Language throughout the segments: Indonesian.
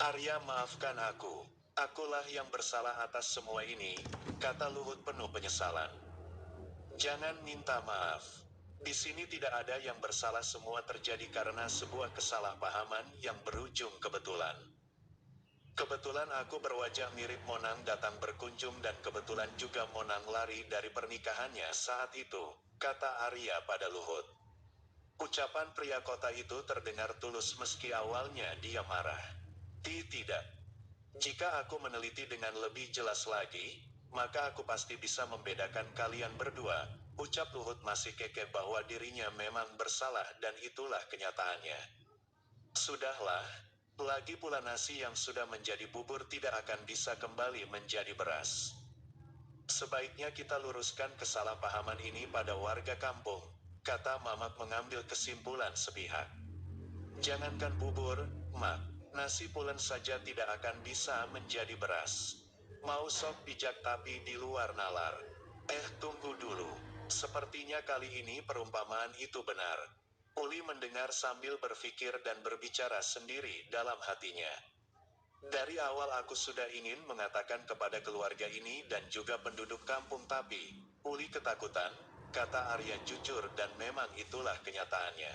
Arya, maafkan aku. Akulah yang bersalah atas semua ini, kata Luhut penuh penyesalan. Jangan minta maaf. Di sini tidak ada yang bersalah, semua terjadi karena sebuah kesalahpahaman yang berujung kebetulan. Kebetulan aku berwajah mirip Monang datang berkunjung dan kebetulan juga Monang lari dari pernikahannya saat itu, kata Arya pada Luhut. Ucapan pria kota itu terdengar tulus meski awalnya dia marah. Tidak. Jika aku meneliti dengan lebih jelas lagi, maka aku pasti bisa membedakan kalian berdua, ucap Luhut masih kekeh bahwa dirinya memang bersalah dan itulah kenyataannya. Sudahlah, lagi pula nasi yang sudah menjadi bubur tidak akan bisa kembali menjadi beras. Sebaiknya kita luruskan kesalahpahaman ini pada warga kampung, kata Mamak mengambil kesimpulan sepihak. Jangankan bubur, Mak, nasi pulen saja tidak akan bisa menjadi beras. Mau sok bijak tapi di luar nalar. Tunggu dulu. Sepertinya kali ini perumpamaan itu benar. Uli mendengar sambil berpikir dan berbicara sendiri dalam hatinya. Dari awal aku sudah ingin mengatakan kepada keluarga ini dan juga penduduk kampung tapi, Uli ketakutan, kata Arya jujur dan memang itulah kenyataannya.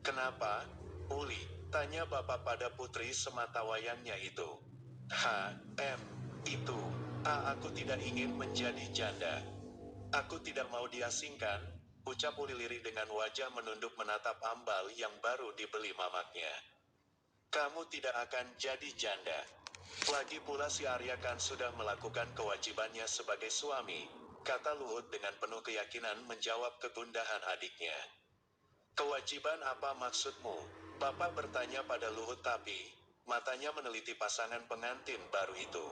Kenapa, Uli? Tanya bapak pada putri sematawayangnya itu. Itu. Aku tidak ingin menjadi janda. Aku tidak mau diasingkan, ucap Uli lirik dengan wajah menunduk menatap ambal yang baru dibeli mamaknya. Kamu tidak akan jadi janda. Lagi pula si Arya kan sudah melakukan kewajibannya sebagai suami, kata Luhut dengan penuh keyakinan menjawab kegundahan adiknya. Kewajiban apa maksudmu? Bapak bertanya pada Luhut tapi, matanya meneliti pasangan pengantin baru itu.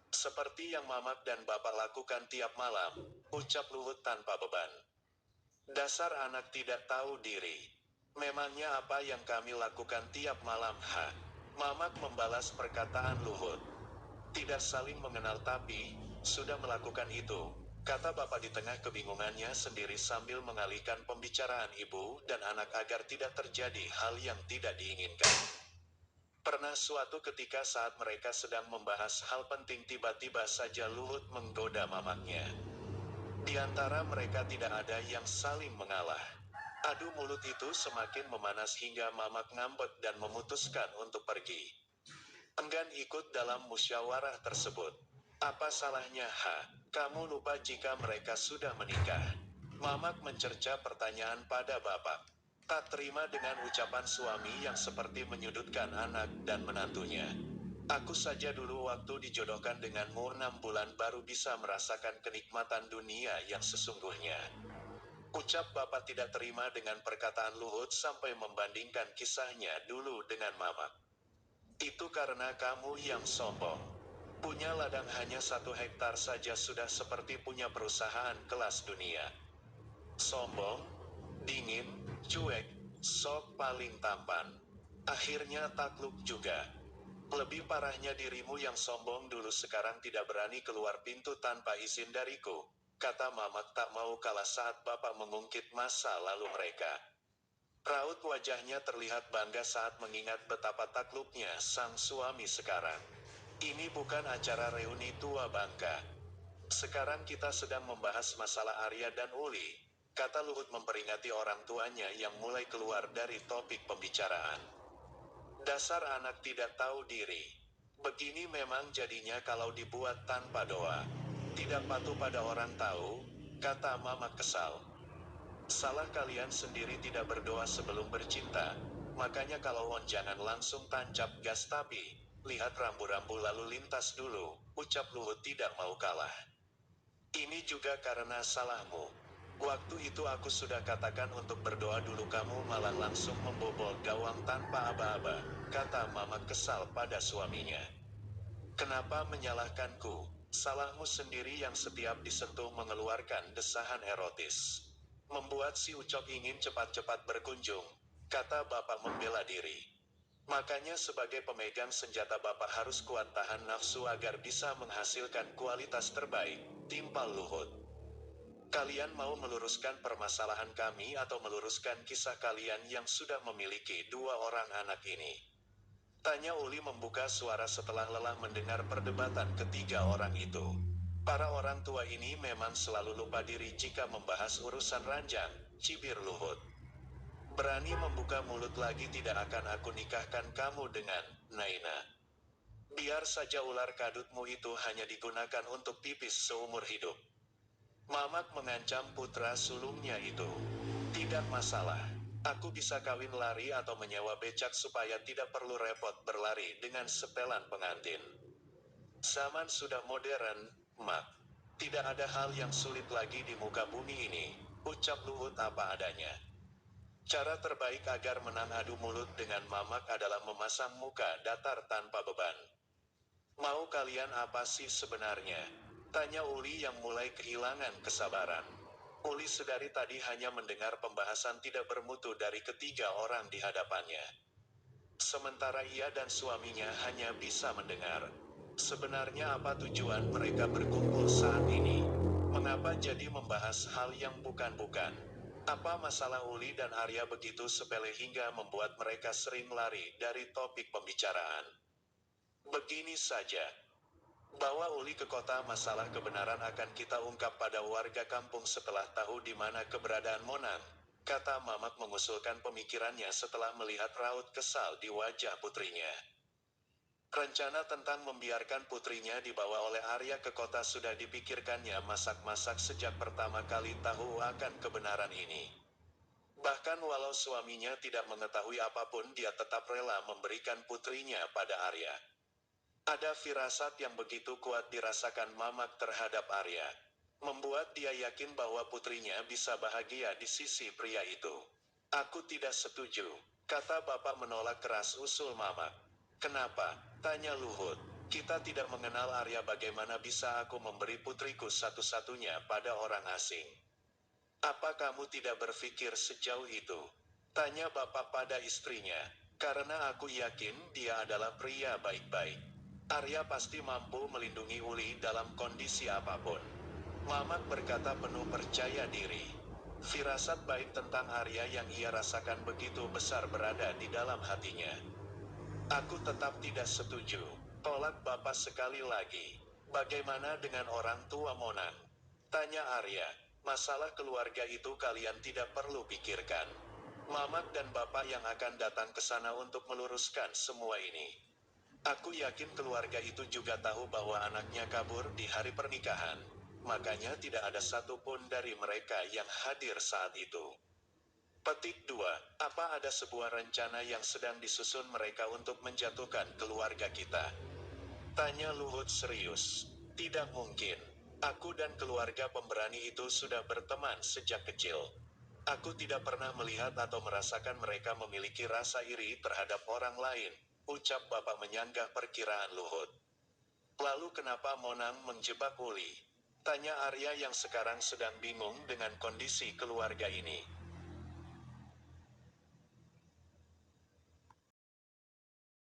Seperti yang Mamak dan Bapak lakukan tiap malam, ucap Luhut tanpa beban. Dasar anak tidak tahu diri. Memangnya apa yang kami lakukan tiap malam, Mamak membalas perkataan Luhut. Tidak saling mengenal tapi, sudah melakukan itu, kata bapak di tengah kebingungannya sendiri sambil mengalihkan pembicaraan ibu dan anak agar tidak terjadi hal yang tidak diinginkan. Pernah suatu ketika saat mereka sedang membahas hal penting tiba-tiba saja Luhut menggoda mamaknya. Di antara mereka tidak ada yang saling mengalah. Adu mulut itu semakin memanas hingga Mamak ngambek dan memutuskan untuk pergi. Enggan ikut dalam musyawarah tersebut. Apa salahnya, Kamu lupa jika mereka sudah menikah? Mamak mencerca pertanyaan pada bapak. Tak terima dengan ucapan suami yang seperti menyudutkan anak dan menantunya. Aku saja dulu waktu dijodohkan denganmu 6 bulan baru bisa merasakan kenikmatan dunia yang sesungguhnya. Ucap bapak tidak terima dengan perkataan Luhut sampai membandingkan kisahnya dulu dengan Mamak. Itu karena kamu yang sombong. Punya ladang hanya 1 hektar saja sudah seperti punya perusahaan kelas dunia. Sombong, dingin, cuek, sok paling tampan. Akhirnya takluk juga. Lebih parahnya dirimu yang sombong dulu sekarang tidak berani keluar pintu tanpa izin dariku, kata Mamak tak mau kalah saat bapak mengungkit masa lalu mereka. Raut wajahnya terlihat bangga saat mengingat betapa takluknya sang suami sekarang. Ini bukan acara reuni tua bangka. Sekarang kita sedang membahas masalah Arya dan Uli, kata Luhut memperingati orang tuanya yang mulai keluar dari topik pembicaraan. Dasar anak tidak tahu diri. Begini memang jadinya kalau dibuat tanpa doa. Tidak patuh pada orang tahu, kata Mama kesal. Salah kalian sendiri tidak berdoa sebelum bercinta, makanya kalau jangan langsung tancap gas tapi, lihat rambu-rambu lalu lintas dulu, ucap Luhut tidak mau kalah. Ini juga karena salahmu. Waktu itu aku sudah katakan untuk berdoa dulu kamu malah langsung membobol gawang tanpa aba-aba, kata Mama kesal pada suaminya. Kenapa menyalahkanku? Salahmu sendiri yang setiap disentuh mengeluarkan desahan erotis. Membuat si Ucok ingin cepat-cepat berkunjung, kata bapak membela diri. Makanya sebagai pemegang senjata bapak harus kuat tahan nafsu agar bisa menghasilkan kualitas terbaik, timpal Luhut. Kalian mau meluruskan permasalahan kami atau meluruskan kisah kalian yang sudah memiliki 2 orang anak ini? Tanya Uli membuka suara setelah lelah mendengar perdebatan ketiga orang itu. Para orang tua ini memang selalu lupa diri jika membahas urusan ranjang, cibir Luhut. Berani membuka mulut lagi tidak akan aku nikahkan kamu dengan Naina. Biar saja ular kadutmu itu hanya digunakan untuk pipis seumur hidup. Mamak mengancam putra sulungnya itu. Tidak masalah. Aku bisa kawin lari atau menyewa becak supaya tidak perlu repot berlari dengan setelan pengantin. Zaman sudah modern, Mak. Tidak ada hal yang sulit lagi di muka bumi ini, ucap Luhut apa adanya. Cara terbaik agar menang adu mulut dengan Mamak adalah memasang muka datar tanpa beban. Mau kalian apa sih sebenarnya? Tanya Uli yang mulai kehilangan kesabaran. Uli sedari tadi hanya mendengar pembahasan tidak bermutu dari ketiga orang di hadapannya. Sementara ia dan suaminya hanya bisa mendengar. Sebenarnya apa tujuan mereka berkumpul saat ini? Mengapa jadi membahas hal yang bukan-bukan? Apa masalah Uli dan Arya begitu sepele hingga membuat mereka sering lari dari topik pembicaraan? Begini saja. Bawa Uli ke kota, masalah kebenaran akan kita ungkap pada warga kampung setelah tahu di mana keberadaan Monang, kata Mamak mengusulkan pemikirannya setelah melihat raut kesal di wajah putrinya. Rencana tentang membiarkan putrinya dibawa oleh Arya ke kota sudah dipikirkannya masak-masak sejak pertama kali tahu akan kebenaran ini. Bahkan walau suaminya tidak mengetahui apapun, dia tetap rela memberikan putrinya pada Arya. Ada firasat yang begitu kuat dirasakan Mamak terhadap Arya, membuat dia yakin bahwa putrinya bisa bahagia di sisi pria itu. Aku tidak setuju, kata bapak menolak keras usul Mamak. Kenapa? Tanya Luhut. Kita tidak mengenal Arya, bagaimana bisa aku memberi putriku satu-satunya pada orang asing? Apa kamu tidak berpikir sejauh itu? Tanya bapak pada istrinya. Karena aku yakin dia adalah pria baik-baik. Arya pasti mampu melindungi Uli dalam kondisi apapun. Mamak berkata penuh percaya diri. Firasat baik tentang Arya yang ia rasakan begitu besar berada di dalam hatinya. Aku tetap tidak setuju, tolak bapak sekali lagi. Bagaimana dengan orang tua Monang? Tanya Arya. Masalah keluarga itu kalian tidak perlu pikirkan. Mamak dan bapak yang akan datang ke sana untuk meluruskan semua ini. Aku yakin keluarga itu juga tahu bahwa anaknya kabur di hari pernikahan. Makanya tidak ada satupun dari mereka yang hadir saat itu. Petik 2. Apa ada sebuah rencana yang sedang disusun mereka untuk menjatuhkan keluarga kita? Tanya Luhut serius. Tidak mungkin. Aku dan keluarga pemberani itu sudah berteman sejak kecil. Aku tidak pernah melihat atau merasakan mereka memiliki rasa iri terhadap orang lain, ucap bapak menyanggah perkiraan Luhut. Lalu kenapa Monang menjebak Uli? Tanya Arya yang sekarang sedang bingung dengan kondisi keluarga ini.